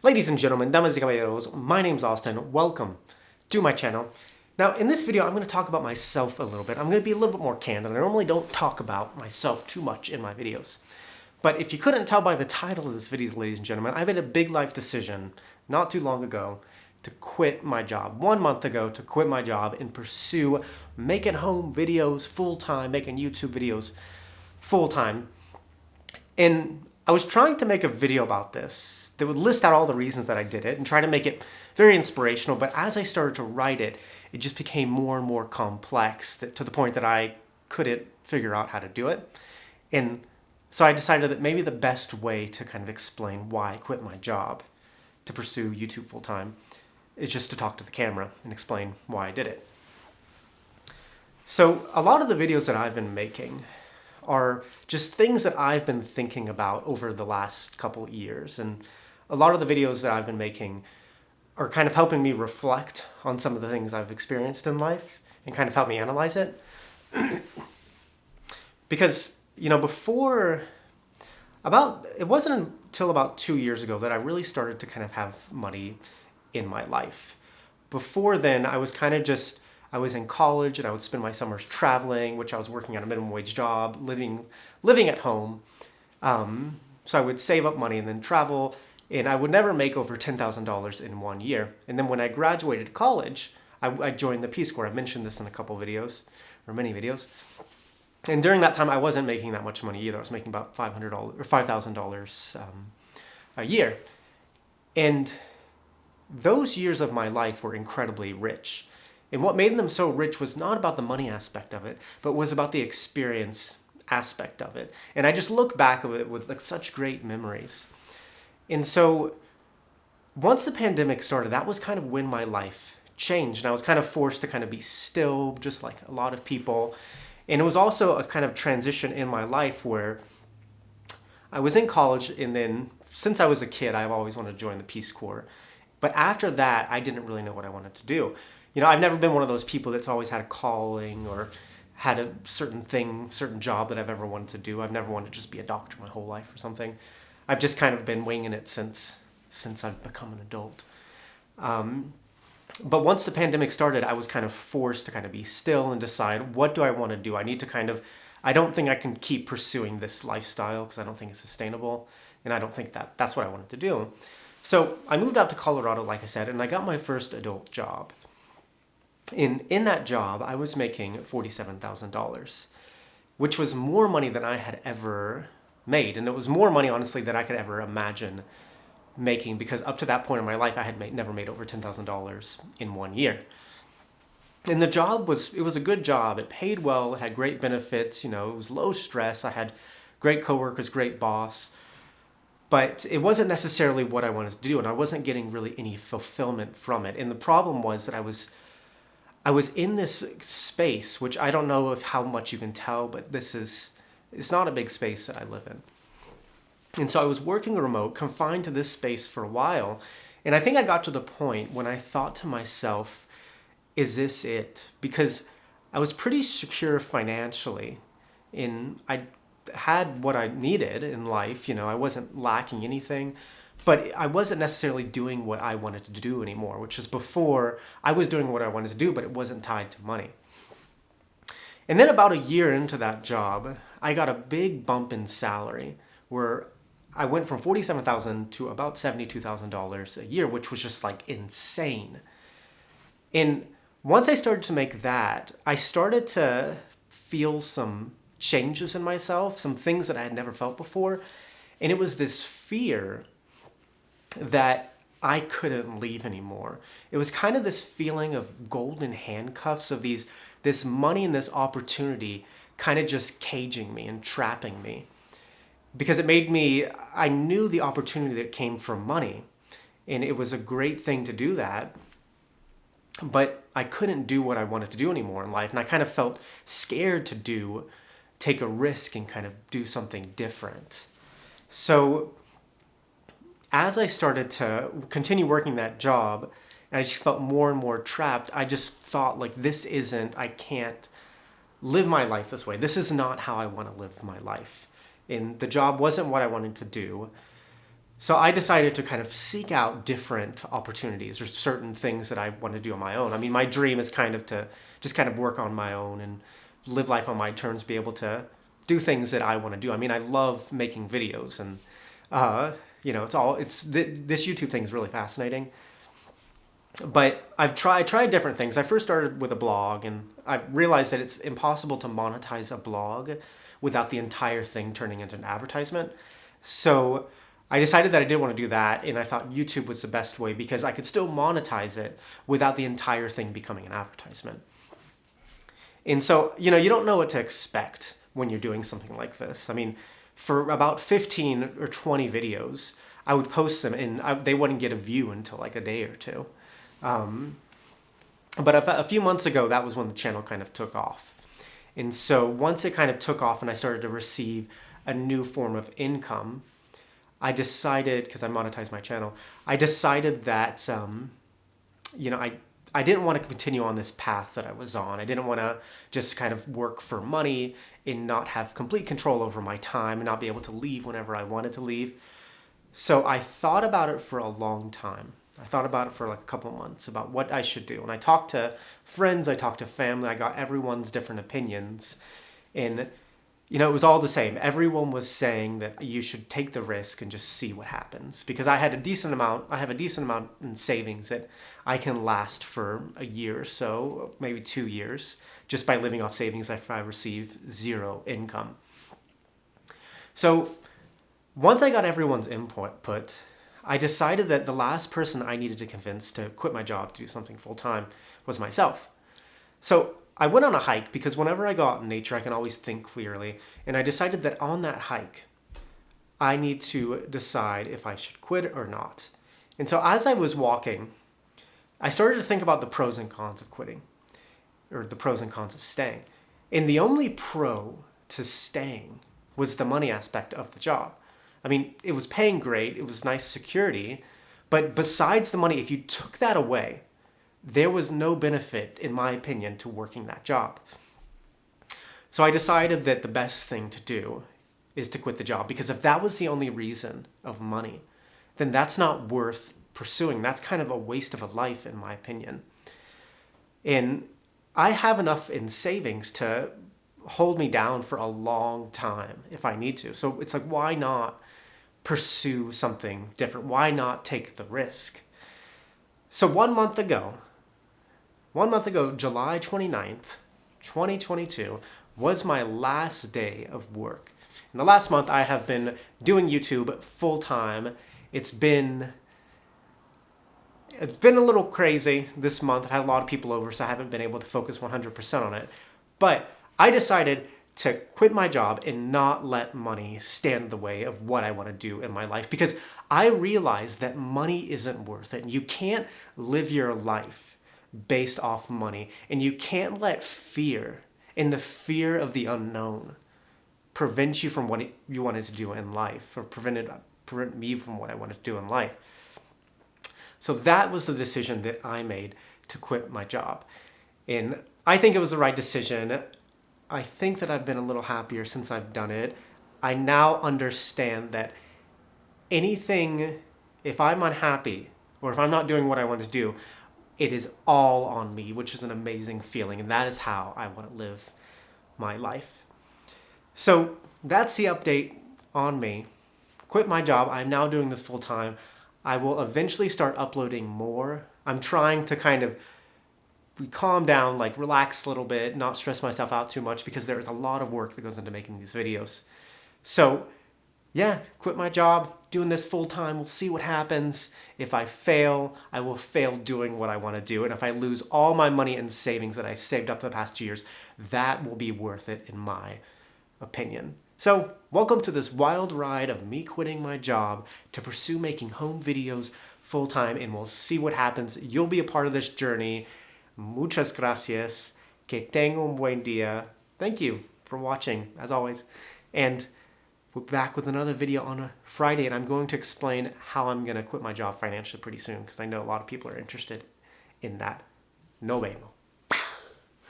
Ladies and gentlemen, damas y caballeros, my name's Austin. Welcome to my channel. Now, in this video, I'm going to talk about myself a little bit. I'm going to be a little bit more candid. I normally don't talk about myself too much in my videos. But if you couldn't tell by the title of this video, ladies and gentlemen, I made a big life decision not too long ago to quit my job. 1 month ago to quit my job and pursue making home videos full-time, making YouTube videos full-time. And I was trying to make a video about this that would list out all the reasons that I did it and try to make it very inspirational. But as I started to write it, it just became more and more complex to the point that I couldn't figure out how to do it. And so I decided that maybe the best way to kind of explain why I quit my job to pursue YouTube full-time is just to talk to the camera and explain why I did it. So a lot of the videos that I've been making are just things that I've been thinking about over the last couple years. And a lot of the videos that I've been making are kind of helping me reflect on some of the things I've experienced in life and kind of help me analyze it. Because, you know, it wasn't until about 2 years ago that I really started to kind of have money in my life. Before then, I was kind of just, I was in college and I would spend my summers traveling, which I was working at a minimum wage job, living at home. So I would save up money and then travel, and I would never make over $10,000 in 1 year. And then when I graduated college, I joined the Peace Corps. I mentioned this in a couple videos, or many videos. And during that time, I wasn't making that much money either. I was making about $500 or $5,000 a year. And those years of my life were incredibly rich. And what made them so rich was not about the money aspect of it, but was about the experience aspect of it. And I just look back at it with like such great memories. And so once the pandemic started, that was kind of when my life changed. And I was kind of forced to kind of be still, just like a lot of people. And it was also a kind of transition in my life where I was in college, and then since I was a kid, I've always wanted to join the Peace Corps. But after that, I didn't really know what I wanted to do. You know, I've never been one of those people that's always had a calling or had a certain job that I've ever wanted to do. I've never wanted to just be a doctor my whole life or something. I've just kind of been winging it since I've become an adult. But once the pandemic started, I was kind of forced to kind of be still and decide, what do I want to do? I don't think I can keep pursuing this lifestyle because I don't think it's sustainable. And I don't think that's what I wanted to do. So I moved out to Colorado, like I said, and I got my first adult job. In that job, I was making $47,000, which was more money than I had ever made. And it was more money, honestly, than I could ever imagine making, because up to that point in my life, I had never made over $10,000 in 1 year. And the job was a good job. It paid well. It had great benefits. You know, it was low stress. I had great coworkers, great boss. But it wasn't necessarily what I wanted to do, and I wasn't getting really any fulfillment from it. And the problem was that I was in this space, which I don't know how much you can tell, but it's not a big space that I live in. And so I was working remote, confined to this space for a while. And I think I got to the point when I thought to myself, is this it? Because I was pretty secure financially, and I had what I needed in life. You know, I wasn't lacking anything. But I wasn't necessarily doing what I wanted to do anymore, which is before I was doing what I wanted to do, but it wasn't tied to money. And then about a year into that job, I got a big bump in salary where I went from $47,000 to about $72,000 a year, which was just like insane. And once I started to make that, I started to feel some changes in myself, some things that I had never felt before. And it was this fear that I couldn't leave anymore. It was kind of this feeling of golden handcuffs of this money and this opportunity kind of just caging me and trapping me. Because I knew the opportunity that came from money, and it was a great thing to do that, but I couldn't do what I wanted to do anymore in life. And I kind of felt scared to take a risk and kind of do something different. So as I started to continue working that job, and I just felt more and more trapped, I just thought, like, I can't live my life this way. This is not how I want to live my life. And the job wasn't what I wanted to do. So I decided to kind of seek out different opportunities or certain things that I want to do on my own. I mean, my dream is kind of to just kind of work on my own and live life on my terms, be able to do things that I want to do. I mean, I love making videos, and this YouTube thing is really fascinating. But I've tried different things. I first started with a blog, and I realized that it's impossible to monetize a blog without the entire thing turning into an advertisement. So I decided that I didn't want to do that, and I thought YouTube was the best way because I could still monetize it without the entire thing becoming an advertisement. And so, you don't know what to expect when you're doing something like this. I mean, for about 15 or 20 videos, I would post them, and they wouldn't get a view until like a day or two. But a few months ago, that was when the channel kind of took off. And so once it kind of took off and I started to receive a new form of income, I decided, because I monetized my channel, I decided that, I didn't want to continue on this path that I was on. I didn't want to just kind of work for money and not have complete control over my time and not be able to leave whenever I wanted to leave. So I thought about it for a long time. I thought about it for like a couple of months about what I should do. And I talked to friends, I talked to family, I got everyone's different opinions. And, it was all the same. Everyone was saying that you should take the risk and just see what happens. Because I have a decent amount in savings that I can last for a year or so, maybe 2 years, just by living off savings if I receive zero income. So once I got everyone's input, I decided that the last person I needed to convince to quit my job to do something full-time was myself. So I went on a hike because whenever I go out in nature, I can always think clearly. And I decided that on that hike, I need to decide if I should quit or not. And so as I was walking, I started to think about the pros and cons of quitting, or the pros and cons of staying. And the only pro to staying was the money aspect of the job. I mean, it was paying great, it was nice security, but besides the money, if you took that away, there was no benefit, in my opinion, to working that job. So I decided that the best thing to do is to quit the job, because if that was the only reason of money, then that's not worth pursuing. That's kind of a waste of a life, in my opinion. And I have enough in savings to hold me down for a long time if I need to. So it's like, why not pursue something different? Why not take the risk? So 1 month ago, July 29th, 2022, was my last day of work. In the last month, I have been doing YouTube full time. It's been a little crazy this month. I've had a lot of people over, so I haven't been able to focus 100% on it. But I decided to quit my job and not let money stand in the way of what I want to do in my life, because I realized that money isn't worth it. And you can't live your life based off money, and you can't let fear and the fear of the unknown prevent you from what you wanted to do in life, or prevent me from what I wanted to do in life. So that was the decision that I made to quit my job. And I think it was the right decision. I think that I've been a little happier since I've done it. I now understand that if I'm unhappy or if I'm not doing what I want to do, it is all on me, which is an amazing feeling. And that is how I want to live my life. So that's the update on me. Quit my job. I'm now doing this full time. I will eventually start uploading more. I'm trying to kind of calm down, like relax a little bit, not stress myself out too much, because there is a lot of work that goes into making these videos. So yeah, quit my job, doing this full time. We'll see what happens. If I fail, I will fail doing what I want to do. And if I lose all my money and savings that I've saved up the past 2 years, that will be worth it in my opinion. So welcome to this wild ride of me quitting my job to pursue making home videos full time, and we'll see what happens. You'll be a part of this journey. Muchas gracias. Que tenga un buen día. Thank you for watching, as always. And we're back with another video on a Friday, and I'm going to explain how I'm going to quit my job financially pretty soon, because I know a lot of people are interested in that. Nos vemos.